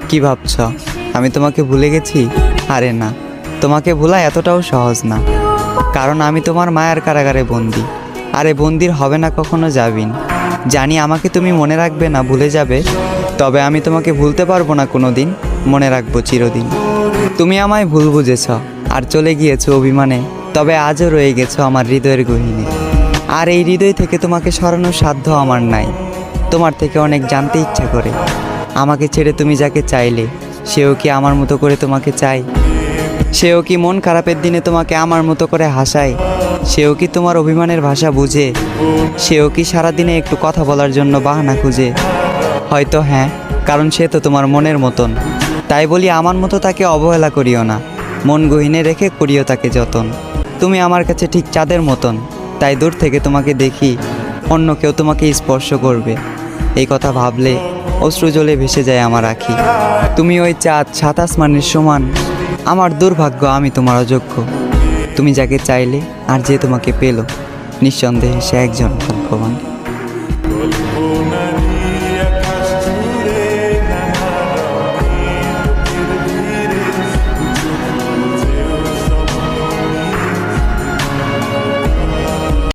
কি ভাবছ আমি তোমাকে ভুলে গেছি? আরে না, তোমাকে ভোলা এতটাও সহজ না, কারণ আমি তোমার মায়ার কারাগারে বন্দি। আরে বন্দির হবে না কখনো যাবিন। জানি আমাকে তুমি মনে রাখবে না, ভুলে যাবে, তবে আমি তোমাকে ভুলতে পারবো না কোনো দিন, মনে রাখবো চিরদিন। তুমি আমায় ভুল বুঝেছ আর চলে গিয়েছো অভিমানে, তবে আজও রয়ে গেছো আমার হৃদয়ের গহীনে। আর এই হৃদয় থেকে তোমাকে সরানোর সাধ্য আমার নাই। তোমার থেকে অনেক জানতে ইচ্ছা করে, আমাকে ছেড়ে তুমি যাকে চাইলে সেও কি আমার মতো করে তোমাকে চায়? সেও কি মন খারাপের দিনে তোমাকে আমার মতো করে হাসায়? সেও কি তোমার অভিমানের ভাষা বুঝে? সেও কি সারাদিনে একটু কথা বলার জন্য বাহানা খুঁজে? হয়তো হ্যাঁ, কারণ সে তো তোমার মনের মতন। তাই বলি আমার মতো তাকে অবহেলা করিও না, মন গহীনে রেখে করিও তাকে যতন। তুমি আমার কাছে ঠিক চাঁদের মতন, তাই দূর থেকে তোমাকে দেখি অন্য কেউ তোমাকে স্পর্শ করবে, এই কথা ভাবলে অশ্রু জলে ভেসে যায় আমার আঁখি। তুমি ওই চাঁদ, সাত আসমানের সমান, আমার দুর্ভাগ্য আমি তোমার অযোগ্য। তুমি যাকে চাইলে আর যে তোমাকে পেল, নিঃসন্দেহে সে একজন ভাগ্যবান।